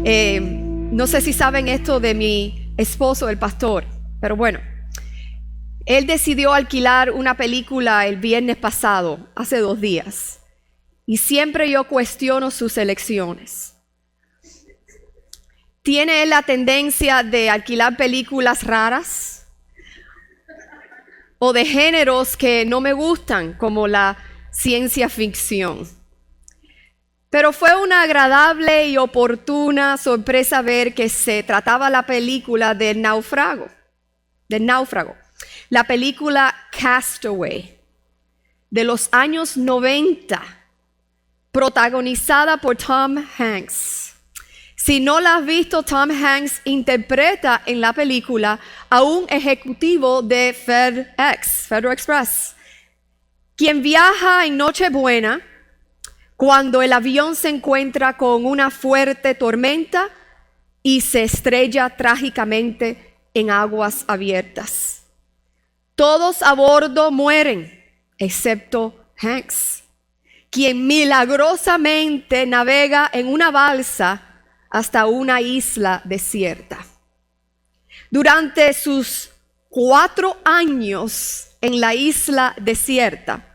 No sé si saben esto de mi esposo, el pastor, pero bueno, él decidió alquilar una película el viernes pasado, hace 2 días, y siempre yo cuestiono sus elecciones. ¿Tiene él la tendencia de alquilar películas raras o de géneros que no me gustan, como la ciencia ficción? Pero fue una agradable y oportuna sorpresa ver que se trataba la película del náufrago, la película Castaway, de los años 90, protagonizada por Tom Hanks. Si no la has visto, Tom Hanks interpreta en la película a un ejecutivo de Federal Express, quien viaja en Nochebuena cuando el avión se encuentra con una fuerte tormenta y se estrella trágicamente en aguas abiertas. Todos a bordo mueren, excepto Hanks, quien milagrosamente navega en una balsa hasta una isla desierta. Durante sus 4 años en la isla desierta,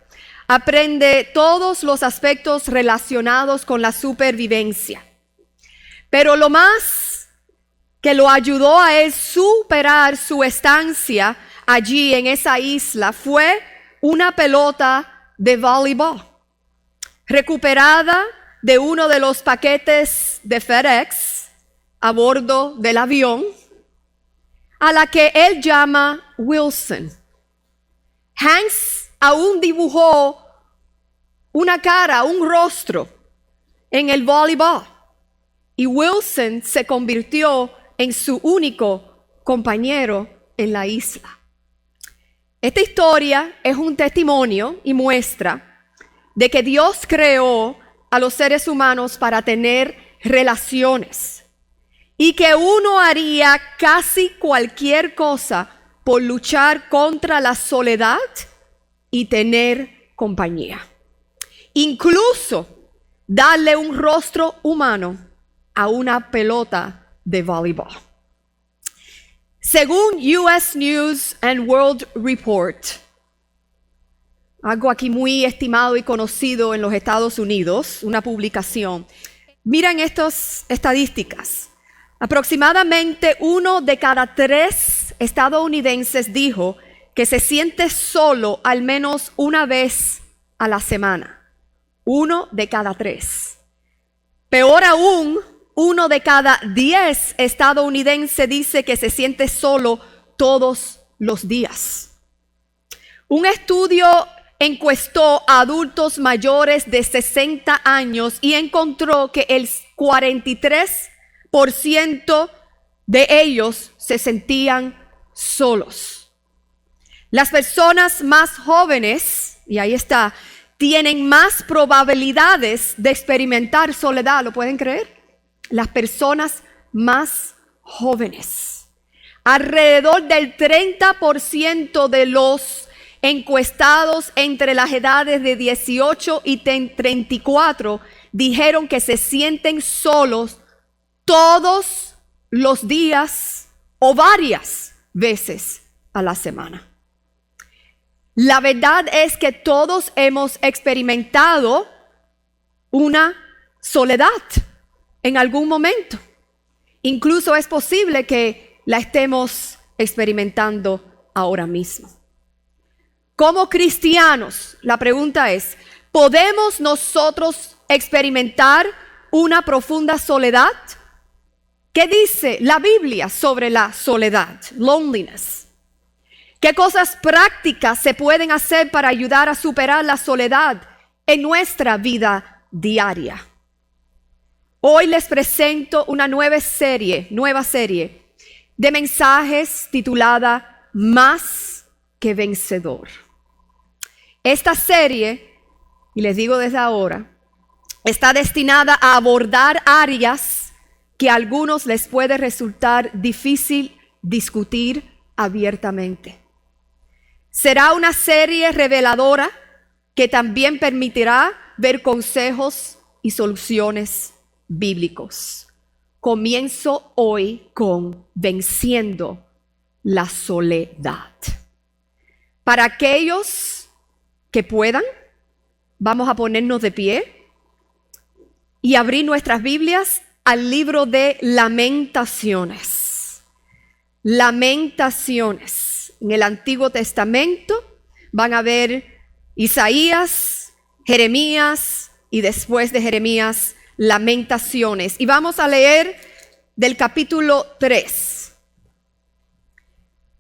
aprende todos los aspectos relacionados con la supervivencia. Pero lo más que lo ayudó a él superar su estancia allí en esa isla fue una pelota de voleibol, recuperada de uno de los paquetes de FedEx a bordo del avión, a la que él llama Wilson. Hanks aún dibujó una cara, un rostro en el voleibol, y Wilson se convirtió en su único compañero en la isla. Esta historia es un testimonio y muestra de que Dios creó a los seres humanos para tener relaciones y que uno haría casi cualquier cosa por luchar contra la soledad y tener compañía. Incluso darle un rostro humano a una pelota de voleibol. Según US News and World Report, algo aquí muy estimado y conocido en los Estados Unidos, una publicación, miren estas estadísticas. Aproximadamente 1 de cada 3 estadounidenses dijo que se siente solo al menos una vez a la semana. 1 de cada 3. Peor aún, 1 de cada 10 estadounidenses dice que se siente solo todos los días. Un estudio encuestó a adultos mayores de 60 años y encontró que el 43% de ellos se sentían solos. Las personas más jóvenes, y ahí está, tienen más probabilidades de experimentar soledad, ¿lo pueden creer? Las personas más jóvenes. Alrededor del 30% de los encuestados entre las edades de 18 y 34 dijeron que se sienten solos todos los días o varias veces a la semana. La verdad es que todos hemos experimentado una soledad en algún momento. Incluso es posible que la estemos experimentando ahora mismo. Como cristianos, la pregunta es, ¿podemos nosotros experimentar una profunda soledad? ¿Qué dice la Biblia sobre la soledad, loneliness? ¿Qué cosas prácticas se pueden hacer para ayudar a superar la soledad en nuestra vida diaria? Hoy les presento una nueva serie de mensajes titulada Más que Vencedor. Esta serie, y les digo desde ahora, está destinada a abordar áreas que a algunos les puede resultar difícil discutir abiertamente. Será una serie reveladora que también permitirá ver consejos y soluciones bíblicos. comienzo hoy con venciendo la soledad. Para aquellos que puedan, vamos a ponernos de pie y abrir nuestras Biblias al libro de Lamentaciones. Lamentaciones. En el Antiguo Testamento van a ver Isaías, Jeremías y después de Jeremías, Lamentaciones. Y vamos a leer del capítulo 3,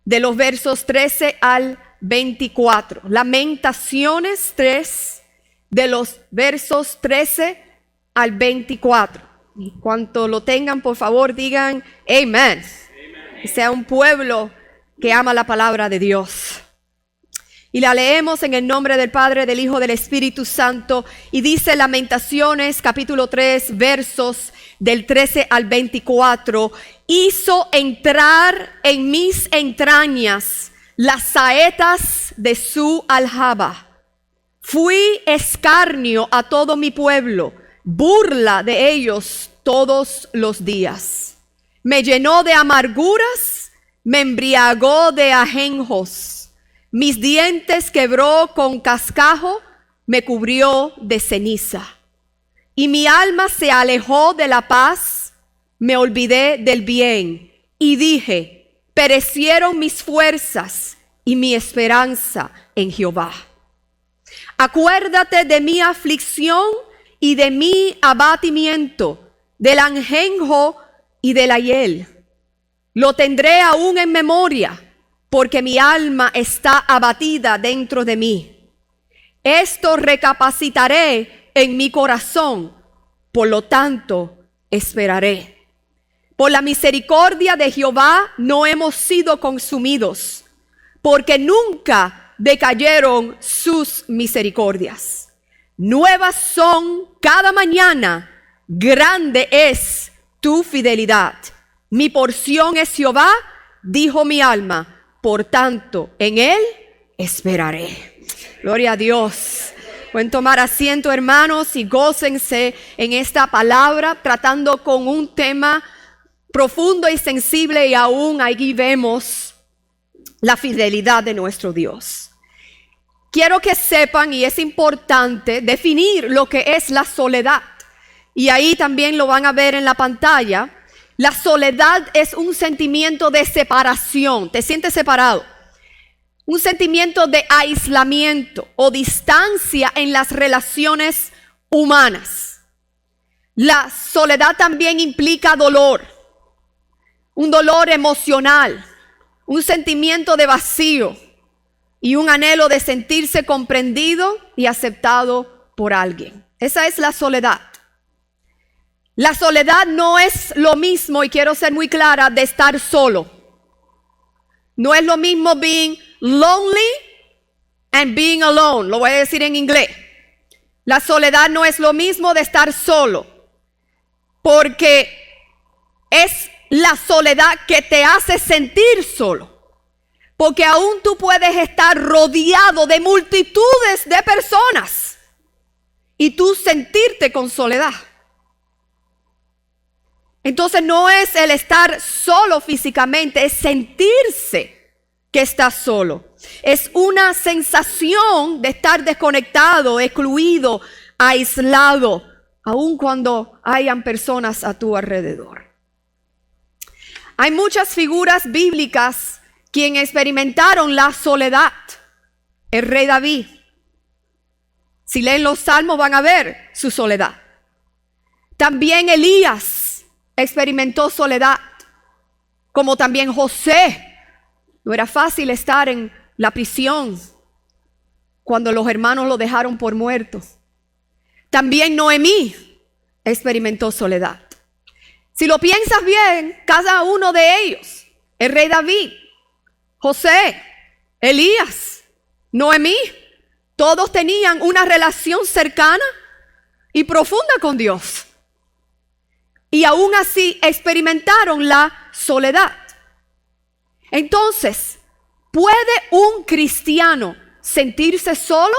de los versos 13 al 24. Lamentaciones 3, de los versos 13 al 24. Y cuanto lo tengan, por favor, digan amén. Que sea un pueblo que ama la palabra de Dios. Y la leemos en el nombre del Padre, del Hijo, del Espíritu Santo. Y dice Lamentaciones, capítulo 3, versos del 13 al 24. Hizo entrar en mis entrañas las saetas de su aljaba. Fui escarnio a todo mi pueblo, burla de ellos todos los días. Me llenó de amarguras, me embriagó de ajenjos. Mis dientes quebró con cascajo, me cubrió de ceniza. Y mi alma se alejó de la paz, me olvidé del bien. Y dije, perecieron mis fuerzas y mi esperanza en Jehová. Acuérdate de mi aflicción y de mi abatimiento, del ajenjo y de la hiel. Lo tendré aún en memoria, porque mi alma está abatida dentro de mí. Esto recapacitaré en mi corazón, por lo tanto esperaré. Por la misericordia de Jehová no hemos sido consumidos, porque nunca decayeron sus misericordias. Nuevas son cada mañana, grande es tu fidelidad. Mi porción es Jehová, dijo mi alma. Por tanto, en Él esperaré. Gloria a Dios. Pueden tomar asiento, hermanos, y gócense en esta palabra, tratando con un tema profundo y sensible, y aún allí vemos la fidelidad de nuestro Dios. Quiero que sepan, y es importante, definir lo que es la soledad. Y ahí también lo van a ver en la pantalla. La soledad es un sentimiento de separación. Te sientes separado. Un sentimiento de aislamiento o distancia en las relaciones humanas. La soledad también implica dolor. Un dolor emocional. Un sentimiento de vacío. Y un anhelo de sentirse comprendido y aceptado por alguien. Esa es la soledad. La soledad no es lo mismo, y quiero ser muy clara, de estar solo. No es lo mismo being lonely and being alone. Lo voy a decir en inglés. La soledad no es lo mismo de estar solo, porque es la soledad que te hace sentir solo. Porque aún tú puedes estar rodeado de multitudes de personas y tú sentirte con soledad. Entonces no es el estar solo físicamente, es sentirse que estás solo. Es una sensación de estar desconectado, excluido, aislado, aun cuando hayan personas a tu alrededor. Hay muchas figuras bíblicas quienes experimentaron la soledad. El rey David. Si leen los salmos van a ver su soledad. También Elías experimentó soledad, como también José. No era fácil estar en la prisión cuando los hermanos lo dejaron por muerto. También Noemí experimentó soledad. Si lo piensas bien, cada uno de ellos, el rey David, José, Elías, Noemí, todos tenían una relación cercana y profunda con Dios. Y aún así experimentaron la soledad. Entonces, ¿puede un cristiano sentirse solo?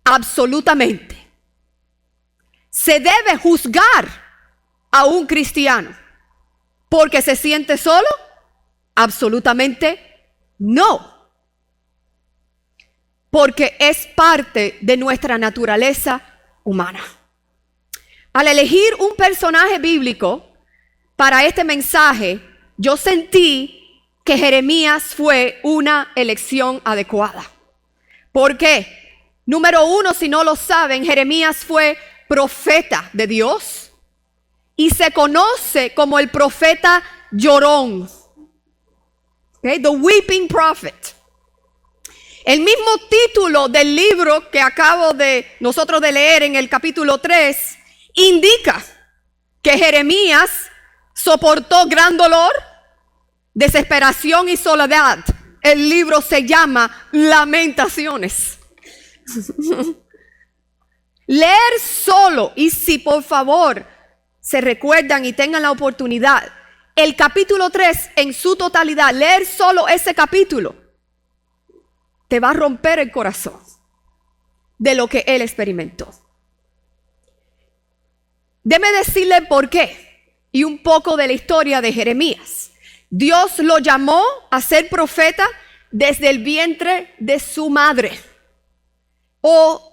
Absolutamente. Se debe juzgar a un cristiano. ¿Porque se siente solo? Absolutamente no. Porque es parte de nuestra naturaleza humana. Al elegir un personaje bíblico para este mensaje, yo sentí que Jeremías fue una elección adecuada. ¿Por qué? Número uno, si no lo saben, Jeremías fue profeta de Dios y se conoce como el profeta llorón. Okay? The Weeping Prophet. El mismo título del libro que acabo de nosotros de leer en el capítulo 3 indica que Jeremías soportó gran dolor, desesperación y soledad. El libro se llama Lamentaciones. Leer solo, y si por favor se recuerdan y tengan la oportunidad, el capítulo 3 en su totalidad, leer solo ese capítulo, te va a romper el corazón de lo que él experimentó. Déjeme decirle por qué y un poco de la historia de Jeremías. Dios lo llamó a ser profeta desde el vientre de su madre. O,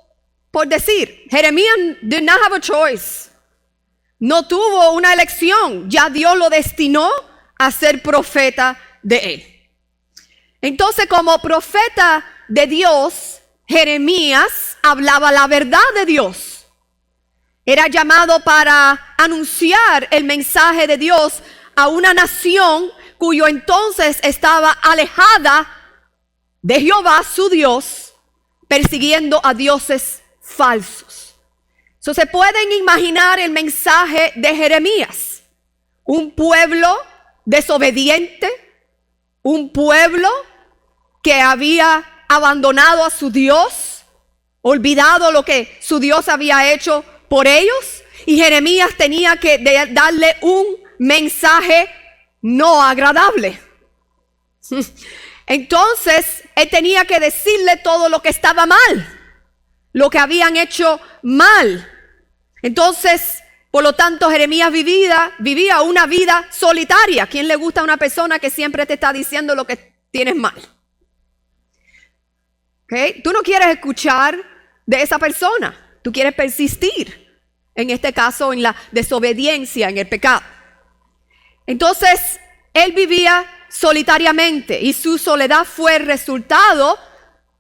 por decir, Jeremías did not have a choice. No tuvo una elección. Ya Dios lo destinó a ser profeta de él. Entonces, como profeta de Dios, Jeremías hablaba la verdad de Dios. Era llamado para anunciar el mensaje de Dios a una nación cuyo entonces estaba alejada de Jehová, su Dios, persiguiendo a dioses falsos. So, se pueden imaginar el mensaje de Jeremías. Un pueblo desobediente, un pueblo que había abandonado a su Dios, olvidado lo que su Dios había hecho por ellos, y Jeremías tenía que darle un mensaje no agradable. Entonces, él tenía que decirle todo lo que estaba mal, lo que habían hecho mal. Entonces, por lo tanto, Jeremías vivía una vida solitaria. ¿Quién le gusta a una persona que siempre te está diciendo lo que tienes mal? ¿Okay? Tú no quieres escuchar de esa persona. Tú quieres persistir, en este caso, en la desobediencia, en el pecado. Entonces, él vivía solitariamente y su soledad fue el resultado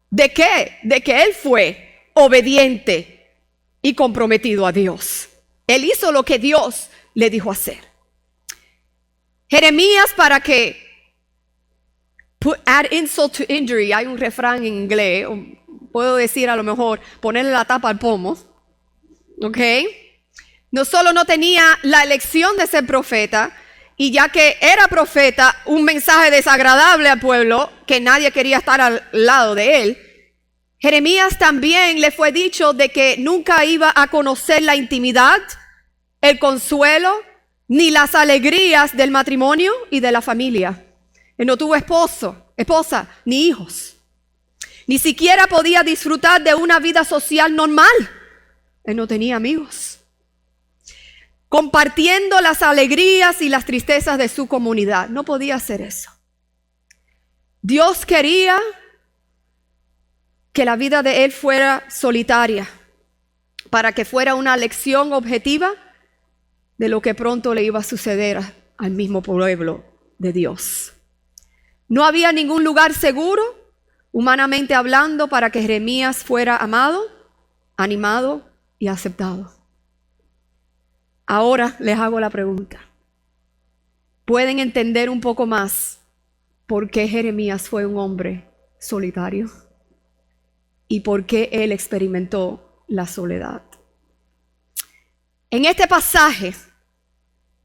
¿de qué? De que él fue obediente y comprometido a Dios. Él hizo lo que Dios le dijo hacer. Jeremías, para que add insult to injury, hay un refrán en inglés, puedo decir a lo mejor, ponerle la tapa al pomo, ¿ok? No solo no tenía la elección de ser profeta, y ya que era profeta, un mensaje desagradable al pueblo, que nadie quería estar al lado de él, Jeremías también le fue dicho de que nunca iba a conocer la intimidad, el consuelo, ni las alegrías del matrimonio y de la familia. Él no tuvo esposa, ni hijos. Ni siquiera podía disfrutar de una vida social normal. Él no tenía amigos. Compartiendo las alegrías y las tristezas de su comunidad. No podía hacer eso. Dios quería que la vida de él fuera solitaria, para que fuera una lección objetiva de lo que pronto le iba a suceder al mismo pueblo de Dios. No había ningún lugar seguro, humanamente hablando, para que Jeremías fuera amado, animado y aceptado. Ahora les hago la pregunta. ¿Pueden entender un poco más por qué Jeremías fue un hombre solitario? ¿Y por qué él experimentó la soledad? En este pasaje,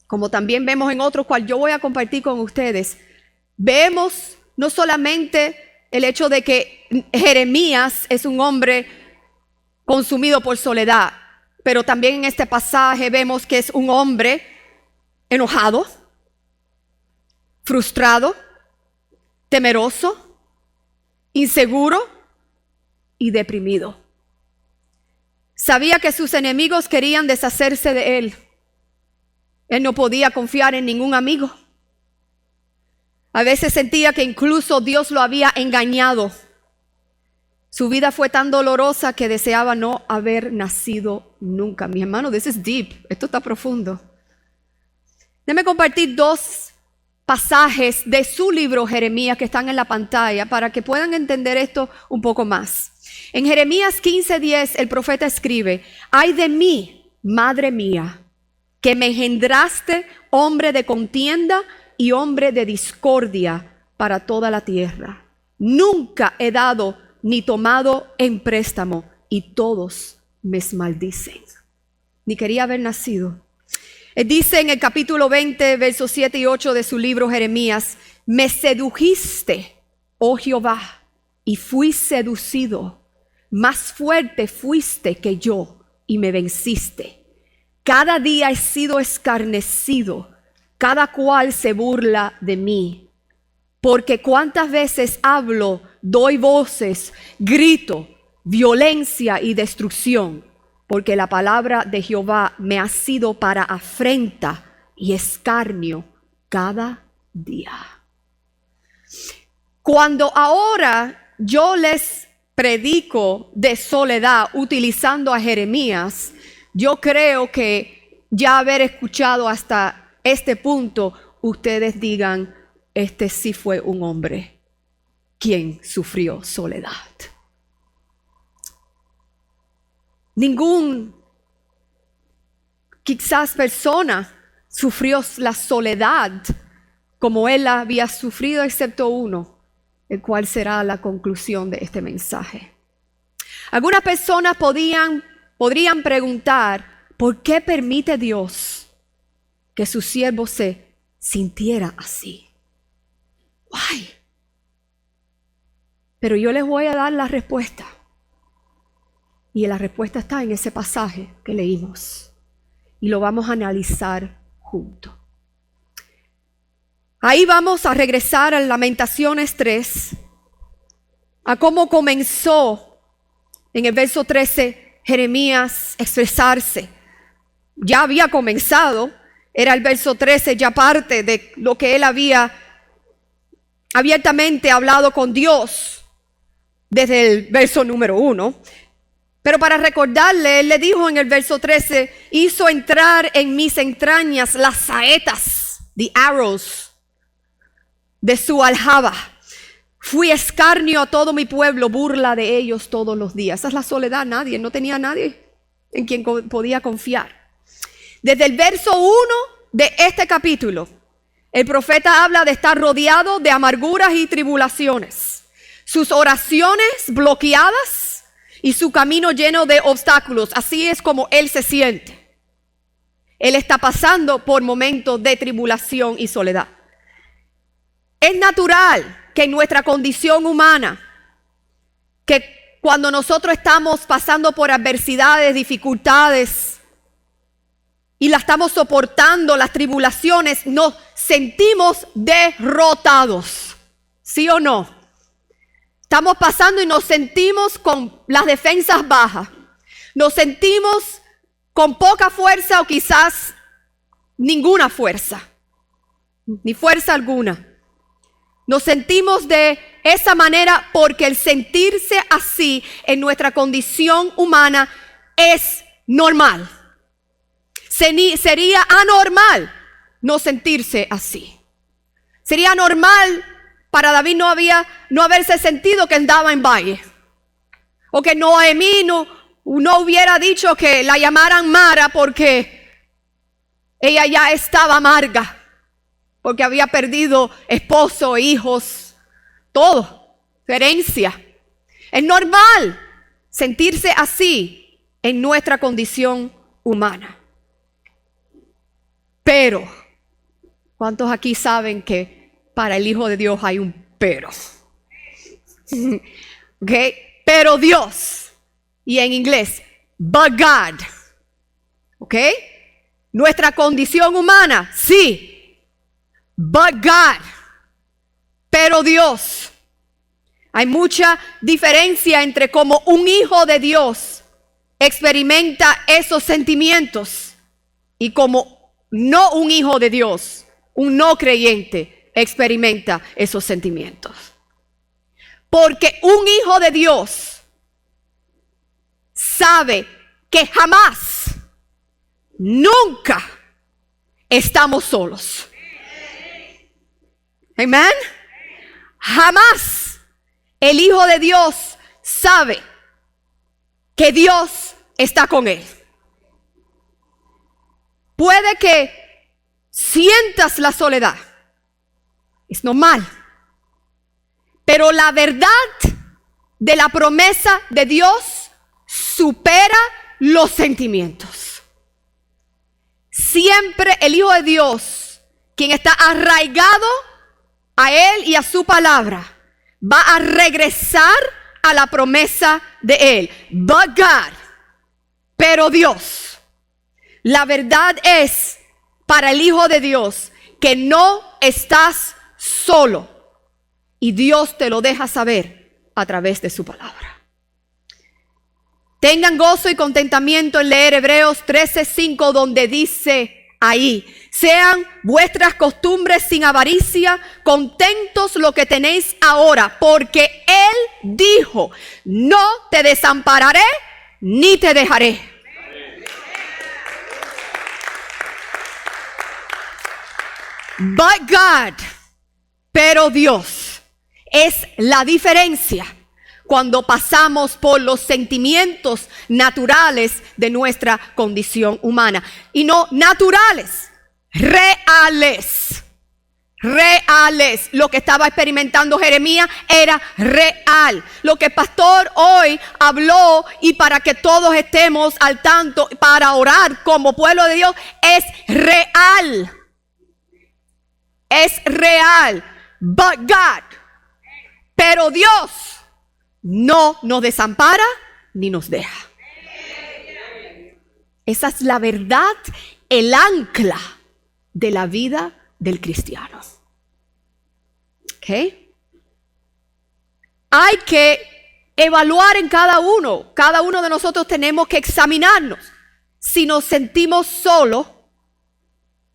como también vemos en otros cual yo voy a compartir con ustedes, vemos no solamente el hecho de que Jeremías es un hombre consumido por soledad, pero también en este pasaje vemos que es un hombre enojado, frustrado, temeroso, inseguro y deprimido. Sabía que sus enemigos querían deshacerse de él. Él no podía confiar en ningún amigo. A veces sentía que incluso Dios lo había engañado. Su vida fue tan dolorosa que deseaba no haber nacido nunca. Mi hermano, this is deep. Esto está profundo. Déjame compartir 2 pasajes de su libro Jeremías que están en la pantalla para que puedan entender esto un poco más. En Jeremías 15:10 el profeta escribe: ay de mí, madre mía, que me engendraste hombre de contienda y hombre de discordia para toda la tierra. Nunca he dado ni tomado en préstamo, y todos me maldicen. Ni quería haber nacido. Él dice en el capítulo 20, versos 7 y 8 de su libro Jeremías: me sedujiste, oh Jehová, y fui seducido. Más fuerte fuiste que yo, y me venciste. Cada día he sido escarnecido, cada cual se burla de mí. Porque cuántas veces hablo, doy voces, grito, violencia y destrucción, porque la palabra de Jehová me ha sido para afrenta y escarnio cada día. Cuando ahora yo les predico de soledad utilizando a Jeremías, yo creo que ya haber escuchado hasta este punto, ustedes digan: este sí fue un hombre quien sufrió soledad. Ningún quizás persona sufrió la soledad como él la había sufrido, excepto uno, el cual será la conclusión de este mensaje. Algunas personas podrían preguntar: ¿por qué permite Dios que su siervo se sintiera así? Why? Pero yo les voy a dar la respuesta. Y la respuesta está en ese pasaje que leímos. Y lo vamos a analizar juntos. Ahí vamos a regresar a Lamentaciones 3, a cómo comenzó en el verso 13 Jeremías expresarse. Ya había comenzado, era el verso 13 ya parte de lo que él había abiertamente hablado con Dios desde el verso número 1. Pero para recordarle, él le dijo en el verso 13: hizo entrar en mis entrañas las saetas, the arrows, de su aljaba. Fui escarnio a todo mi pueblo, burla de ellos todos los días. Esa es la soledad, no tenía nadie en quien podía confiar. Desde el verso 1 de este capítulo, el profeta habla de estar rodeado de amarguras y tribulaciones, sus oraciones bloqueadas y su camino lleno de obstáculos. Así es como él se siente. Él está pasando por momentos de tribulación y soledad. Es natural que en nuestra condición humana, que cuando nosotros estamos pasando por adversidades, dificultades, y la estamos soportando, las tribulaciones, nos sentimos derrotados. ¿Sí o no? Estamos pasando y nos sentimos con las defensas bajas. Nos sentimos con poca fuerza o quizás ninguna fuerza, ni fuerza alguna. Nos sentimos de esa manera porque el sentirse así en nuestra condición humana es normal. Sería anormal no sentirse así. Sería normal para David no haberse sentido que andaba en valle. O que Noemí no hubiera dicho que la llamaran Mara porque ella ya estaba amarga. Porque había perdido esposo, hijos, todo, herencia. Es normal sentirse así en nuestra condición humana. Pero, ¿cuántos aquí saben que para el Hijo de Dios hay un pero? Okay. Pero Dios, y en inglés, but God. ¿Ok? Nuestra condición humana, sí, but God. Pero Dios. Hay mucha diferencia entre cómo un hijo de Dios experimenta esos sentimientos y cómo no un hijo de Dios, un no creyente, experimenta esos sentimientos. Porque un hijo de Dios sabe que jamás, nunca estamos solos. Amén. Jamás el hijo de Dios sabe que Dios está con él. Puede que sientas la soledad. Es normal. Pero la verdad de la promesa de Dios supera los sentimientos. Siempre el Hijo de Dios, quien está arraigado a Él y a su palabra, va a regresar a la promesa de Él. But God, pero Dios. La verdad es para el Hijo de Dios que no estás solo. Y Dios te lo deja saber a través de su palabra. Tengan gozo y contentamiento en leer Hebreos 13:5, donde dice ahí: sean vuestras costumbres sin avaricia, contentos lo que tenéis ahora, porque Él dijo: no te desampararé ni te dejaré. But God, pero Dios. Es la diferencia cuando pasamos por los sentimientos naturales de nuestra condición humana. Y no naturales, reales. Reales. Lo que estaba experimentando Jeremías era real. Lo que el pastor hoy habló, y para que todos estemos al tanto para orar como pueblo de Dios, es real. Es real. But God. Pero Dios no nos desampara ni nos deja. Esa es la verdad, el ancla de la vida del cristiano. ¿Ok? Hay que evaluar en cada uno. Cada uno de nosotros tenemos que examinarnos. Si nos sentimos solos,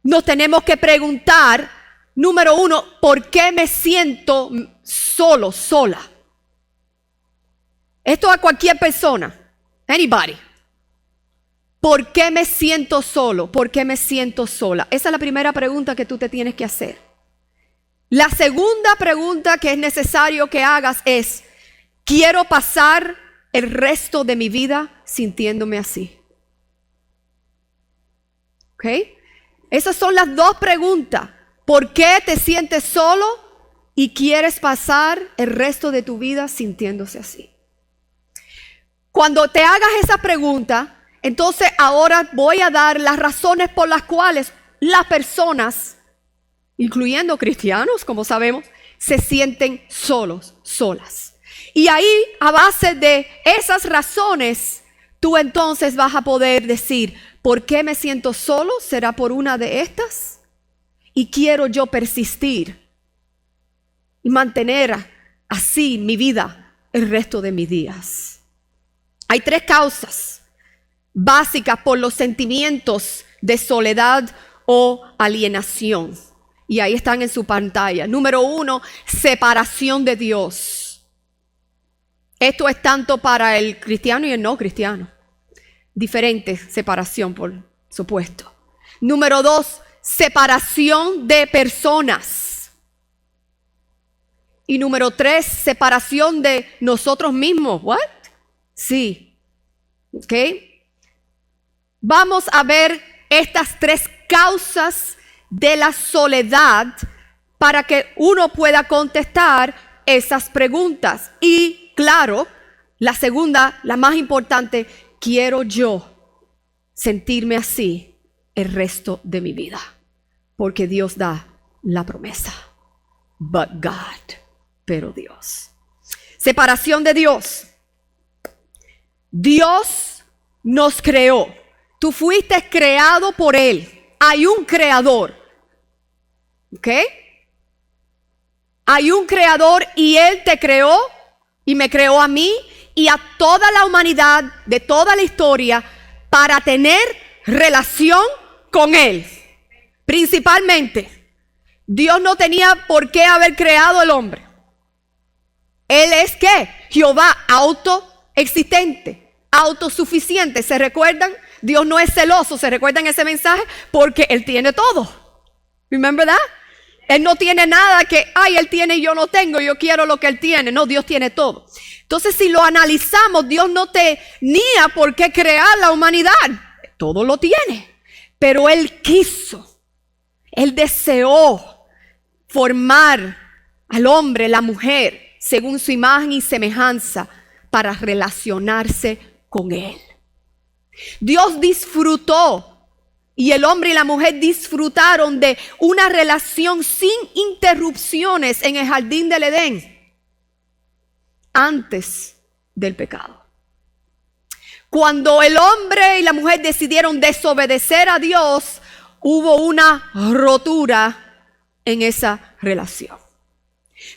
nos tenemos que preguntar, número uno, ¿por qué me siento solo, sola? Esto a cualquier persona. Anybody. ¿Por qué me siento solo? ¿Por qué me siento sola? Esa es la primera pregunta que tú te tienes que hacer. La segunda pregunta que es necesario que hagas es: ¿quiero pasar el resto de mi vida sintiéndome así? ¿Ok? Esas son las dos preguntas. ¿Por qué te sientes solo y quieres pasar el resto de tu vida sintiéndose así? Cuando te hagas esa pregunta, entonces ahora voy a dar las razones por las cuales las personas, incluyendo cristianos, como sabemos, se sienten solos, solas. Y ahí, a base de esas razones, tú entonces vas a poder decir: ¿por qué me siento solo? ¿Será por una de estas? Y quiero yo persistir y mantener así mi vida el resto de mis días. Hay tres causas básicas por los sentimientos de soledad o alienación. Y ahí están en su pantalla. Número uno, separación de Dios. Esto es tanto para el cristiano y el no cristiano. Diferente separación, por supuesto. Número dos, separación de personas. Y número tres, separación de nosotros mismos. ¿What? Sí. ¿Ok? Vamos a ver estas tres causas de la soledad para que uno pueda contestar esas preguntas. Y claro, la segunda, la más importante: ¿quiero yo sentirme así el resto de mi vida? Porque Dios da la promesa. But God, pero Dios. Separación de Dios. Dios nos creó. Tú fuiste creado por Él. Hay un creador. ¿Ok? Hay un creador y Él te creó y me creó a mí y a toda la humanidad de toda la historia para tener relación con Él. Principalmente, Dios no tenía por qué haber creado el hombre. Él es ¿qué? Jehová autoexistente, autosuficiente. ¿Se recuerdan? Dios no es celoso. ¿Se recuerdan ese mensaje? Porque Él tiene todo. Remember that? Él no tiene nada que, ay, Él tiene y yo no tengo, yo quiero lo que Él tiene. No, Dios tiene todo. Entonces, si lo analizamos, Dios no tenía por qué crear la humanidad. Todo lo tiene. Pero Él quiso, Él deseó formar al hombre, la mujer, según su imagen y semejanza, para relacionarse con Él. Dios disfrutó, y el hombre y la mujer disfrutaron de una relación sin interrupciones en el jardín del Edén, antes del pecado. Cuando el hombre y la mujer decidieron desobedecer a Dios, hubo una rotura en esa relación.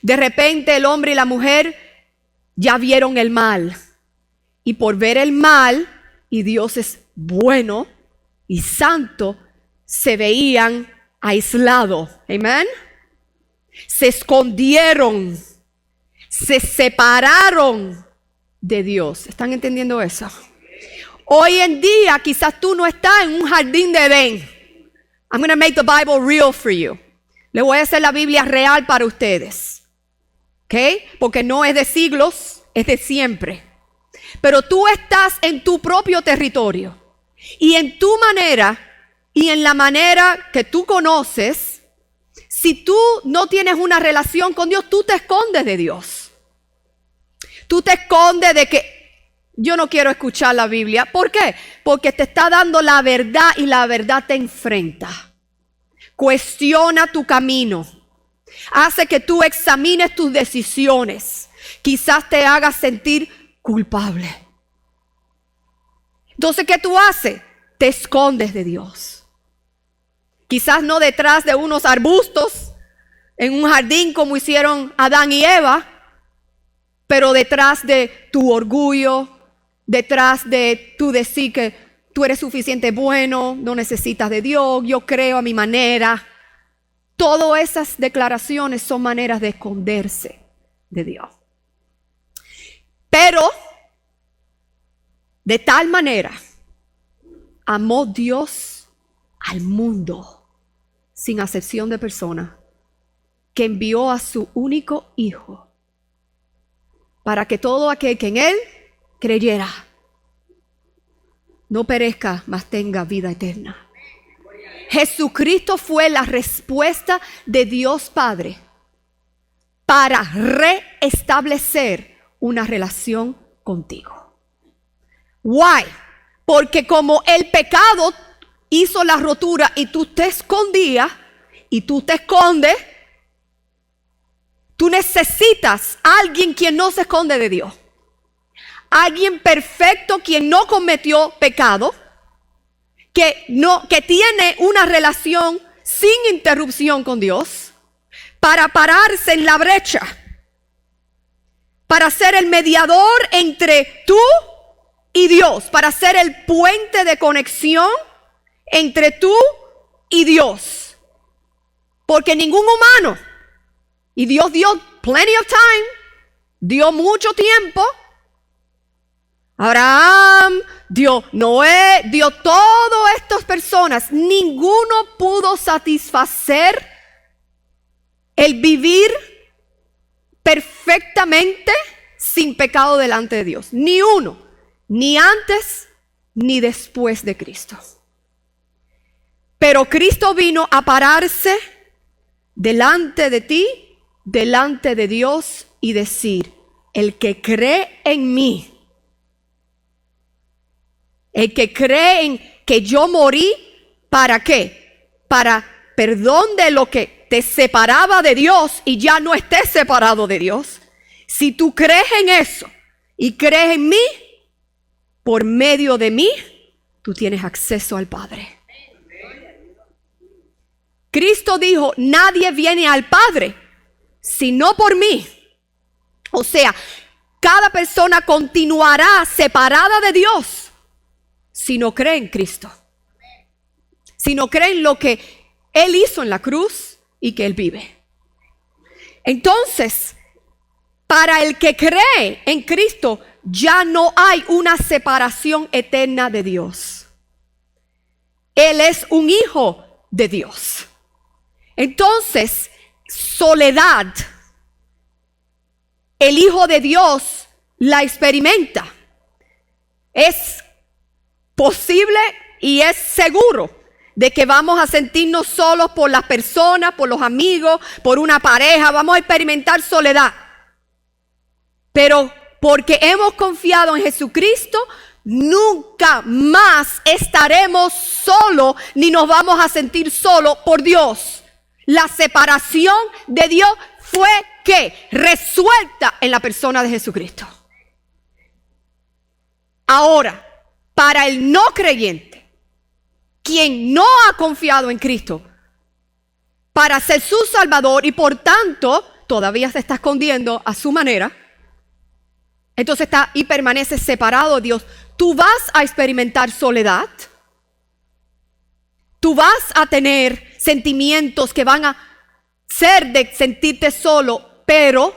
De repente el hombre y la mujer ya vieron el mal. Y por ver el mal, y Dios es bueno y santo, se veían aislados. Amén. Se escondieron, se separaron de Dios. ¿Están entendiendo eso? Hoy en día quizás tú no estás en un jardín de Edén. I'm going to make the Bible real for you. Le voy a hacer la Biblia real para ustedes. ¿Ok? Porque no es de siglos, es de siempre. Pero tú estás en tu propio territorio. Y en tu manera, y en la manera que tú conoces, si tú no tienes una relación con Dios, tú te escondes de Dios. Tú te escondes de que yo no quiero escuchar la Biblia. ¿Por qué? Porque te está dando la verdad y la verdad te enfrenta. Cuestiona tu camino. Hace que tú examines tus decisiones. Quizás te haga sentir culpable. Entonces, ¿qué tú haces? Te escondes de Dios. Quizás no detrás de unos arbustos en un jardín como hicieron Adán y Eva, pero detrás de tu orgullo, detrás de tú decir que tú eres suficiente bueno, no necesitas de Dios, yo creo a mi manera. Todas esas declaraciones son maneras de esconderse de Dios. Pero de tal manera amó Dios al mundo, sin acepción de persona, que envió a su único Hijo, para que todo aquel que en Él creyera no perezca, mas tenga vida eterna. Jesucristo fue la respuesta de Dios Padre para reestablecer una relación contigo. Why? Porque como el pecado hizo la rotura y tú te escondías y tú te escondes, tú necesitas a alguien quien no se esconde de Dios. Alguien perfecto quien no cometió pecado, que tiene una relación sin interrupción con Dios, para pararse en la brecha, para ser el mediador entre tú y Dios, para ser el puente de conexión entre tú y Dios. Porque ningún humano, y Dios dio plenty of time, dio mucho tiempo. Abraham, dio Noé, dio todas estas personas. Ninguno pudo satisfacer el vivir perfectamente sin pecado delante de Dios. Ni uno. Ni antes ni después de Cristo. Pero Cristo vino a pararse delante de ti, delante de Dios, y decir: el que cree en mí, el que cree en que yo morí, ¿para qué? Para perdón de lo que te separaba de Dios y ya no estés separado de Dios. Si tú crees en eso y crees en mí, por medio de mí, tú tienes acceso al Padre. Cristo dijo: nadie viene al Padre sino por mí. O sea, cada persona continuará separada de Dios si no cree en Cristo. Si no cree en lo que Él hizo en la cruz, y que Él vive. Entonces, para el que cree en Cristo, ya no hay una separación eterna de Dios. Él es un hijo de Dios. Entonces, soledad, el Hijo de Dios la experimenta. Es posible y es seguro de que vamos a sentirnos solos por las personas, por los amigos, por una pareja. Vamos a experimentar soledad. Pero porque hemos confiado en Jesucristo, nunca más estaremos solos ni nos vamos a sentir solos por Dios. La separación de Dios fue ¿qué? Resuelta en la persona de Jesucristo. Ahora, para el no creyente, quien no ha confiado en Cristo para ser su Salvador y por tanto todavía se está escondiendo a su manera, entonces está y permanece separado de Dios. Tú vas a experimentar soledad. Tú vas a tener sentimientos que van a ser de sentirte solo, pero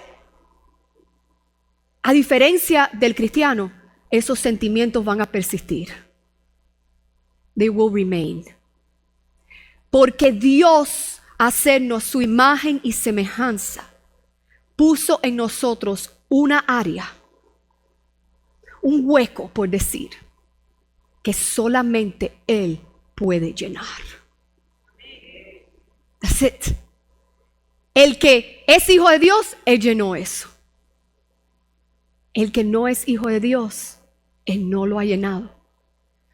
a diferencia del cristiano, esos sentimientos van a persistir. They will remain. Porque Dios, hacernos su imagen y semejanza, puso en nosotros una área, un hueco, por decir, que solamente Él puede llenar. That's it. El que es hijo de Dios, Él llenó eso. El que no es hijo de Dios, Él no lo ha llenado.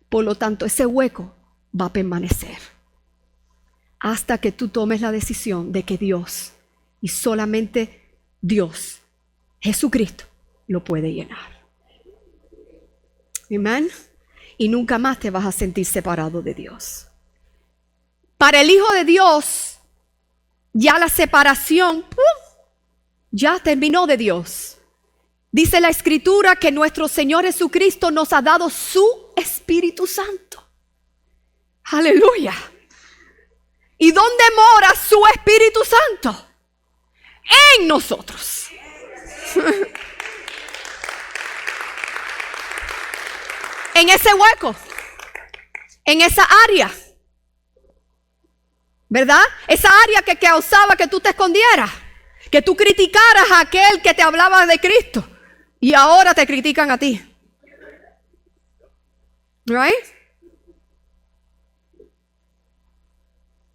Por lo tanto, ese hueco va a permanecer hasta que tú tomes la decisión de que Dios, y solamente Dios, Jesucristo, lo puede llenar. Amén. Y nunca más te vas a sentir separado de Dios. Para el Hijo de Dios, ya la separación ya terminó de Dios. Dice la Escritura que nuestro Señor Jesucristo nos ha dado su Espíritu Santo. Aleluya. ¿Y dónde mora su Espíritu Santo? En nosotros. En ese hueco, en esa área, ¿verdad? Esa área que causaba que tú te escondieras, que tú criticaras a aquel que te hablaba de Cristo y ahora te critican a ti. Right?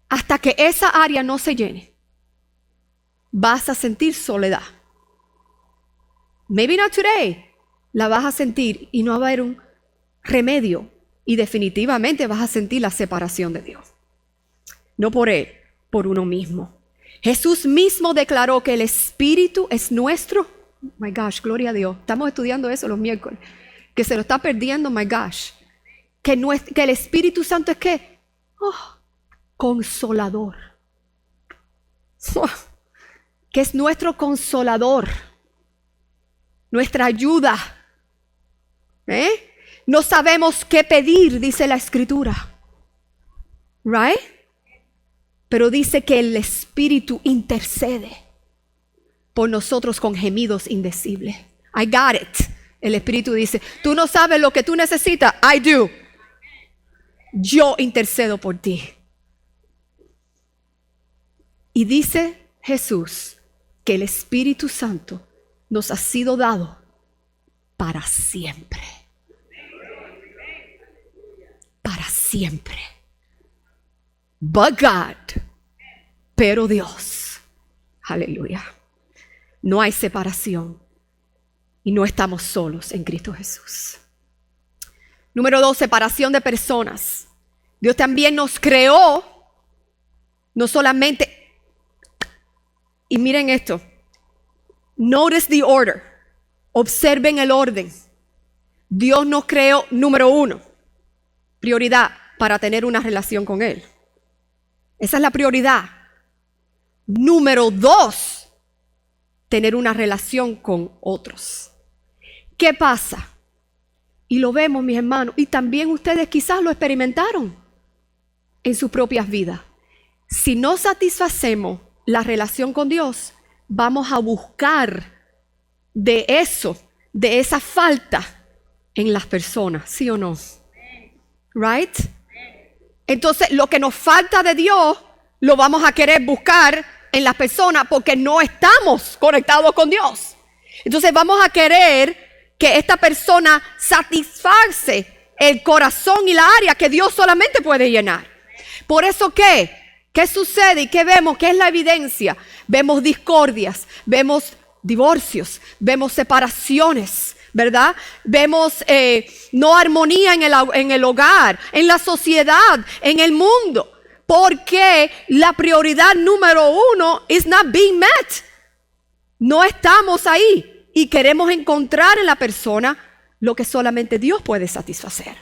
Hasta que esa área no se llene, vas a sentir soledad. Maybe not today, la vas a sentir y no va a haber un remedio y definitivamente vas a sentir la separación de Dios. No por Él, por uno mismo. Jesús mismo declaró que el Espíritu es nuestro. My gosh, gloria a Dios. Estamos estudiando eso los miércoles. Que se lo está perdiendo, my gosh. Que el Espíritu Santo es ¿qué? Consolador. Que es nuestro consolador. Nuestra ayuda. No sabemos qué pedir, dice la Escritura. Right? Pero dice que el Espíritu intercede por nosotros con gemidos indecibles. I got it. El Espíritu dice, tú no sabes lo que tú necesitas. I do. Yo intercedo por ti. Y dice Jesús que el Espíritu Santo nos ha sido dado para siempre. Para siempre. But God, pero Dios. Aleluya. No hay separación y no estamos solos en Cristo Jesús. Número 2, separación de personas. Dios también nos creó, no solamente, y miren esto, notice the order, observen el orden. Dios nos creó, número 1, prioridad para tener una relación con Él. Esa es la prioridad. Número 2, tener una relación con otros. ¿Qué pasa? Y lo vemos, mis hermanos, y también ustedes quizás lo experimentaron en sus propias vidas. Si no satisfacemos la relación con Dios, vamos a buscar de eso, de esa falta en las personas, ¿sí o no? Right? Entonces, lo que nos falta de Dios, lo vamos a querer buscar en las personas porque no estamos conectados con Dios. Entonces, vamos a querer que esta persona satisface el corazón y la área que Dios solamente puede llenar. Por eso, ¿qué sucede y qué vemos? ¿Qué es la evidencia? Vemos discordias, vemos divorcios, vemos separaciones, ¿verdad? Vemos no armonía en el hogar, en la sociedad, en el mundo. Porque la prioridad número 1 is not being met. No estamos ahí y queremos encontrar en la persona lo que solamente Dios puede satisfacer.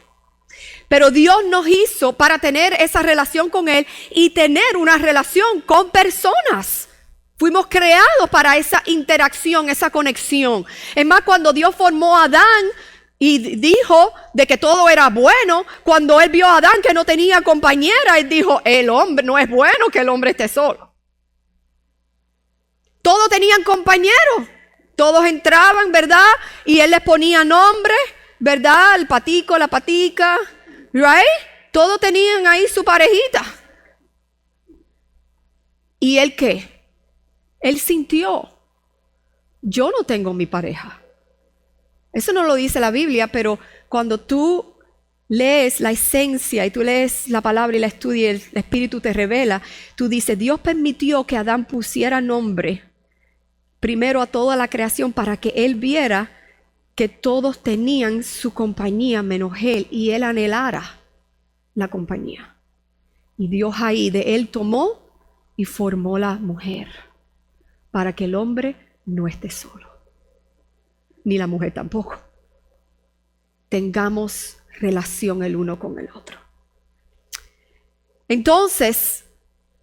Pero Dios nos hizo para tener esa relación con Él y tener una relación con personas. Fuimos creados para esa interacción, esa conexión. Es más, cuando Dios formó a Adán y dijo de que todo era bueno, cuando Él vio a Adán que no tenía compañera, Él dijo, el hombre, no es bueno que el hombre esté solo. Todos tenían compañeros, todos entraban, ¿verdad? Y Él les ponía nombres, ¿verdad? El patico, la patica, ¿right? Todos tenían ahí su parejita. ¿Y Él qué? Él sintió, yo no tengo mi pareja. Eso no lo dice la Biblia, pero cuando tú lees la esencia y tú lees la palabra y la estudias, el Espíritu te revela, tú dices, Dios permitió que Adán pusiera nombre primero a toda la creación para que él viera que todos tenían su compañía menos él y él anhelara la compañía. Y Dios ahí de él tomó y formó la mujer para que el hombre no esté solo, ni la mujer tampoco. Tengamos relación el uno con el otro. Entonces,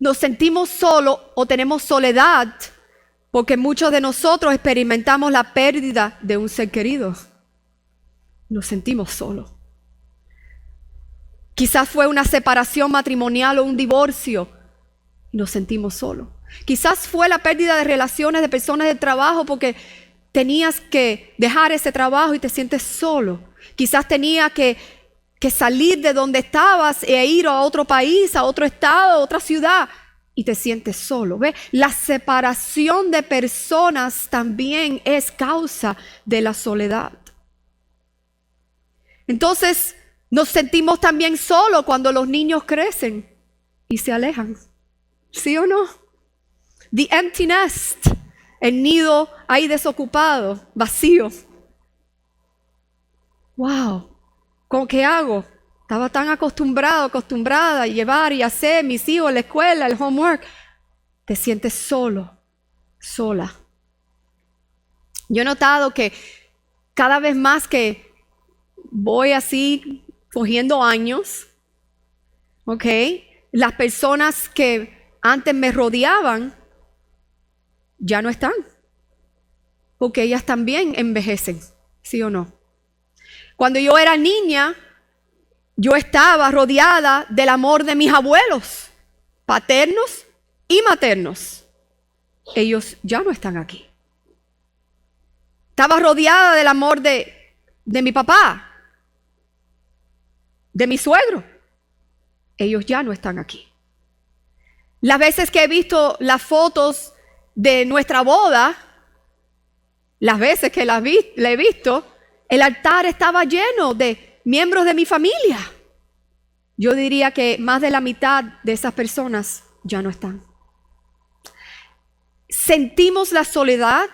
nos sentimos solos o tenemos soledad porque muchos de nosotros experimentamos la pérdida de un ser querido. Nos sentimos solos. Quizás fue una separación matrimonial o un divorcio. Nos sentimos solos. Quizás fue la pérdida de relaciones de personas de trabajo porque tenías que dejar ese trabajo y te sientes solo. Quizás tenía que salir de donde estabas e ir a otro país, a otro estado, a otra ciudad y te sientes solo. ¿Ves? La separación de personas también es causa de la soledad. Entonces nos sentimos también solos cuando los niños crecen y se alejan. ¿Sí o no? The empty nest, el nido ahí desocupado, vacío. Wow, ¿con qué hago? Estaba tan acostumbrada a llevar y hacer mis hijos, la escuela, el homework. Te sientes solo, sola. Yo he notado que cada vez más que voy así cogiendo años, ¿ok? Las personas que antes me rodeaban ya no están, porque ellas también envejecen, ¿sí o no? Cuando yo era niña, yo estaba rodeada del amor de mis abuelos, paternos y maternos. Ellos ya no están aquí. Estaba rodeada del amor de mi papá, de mi suegro. Ellos ya no están aquí. Las veces que he visto las fotos de nuestra boda, las veces que la he visto, el altar estaba lleno de miembros de mi familia. Yo diría que más de la mitad de esas personas ya no están. Sentimos la soledad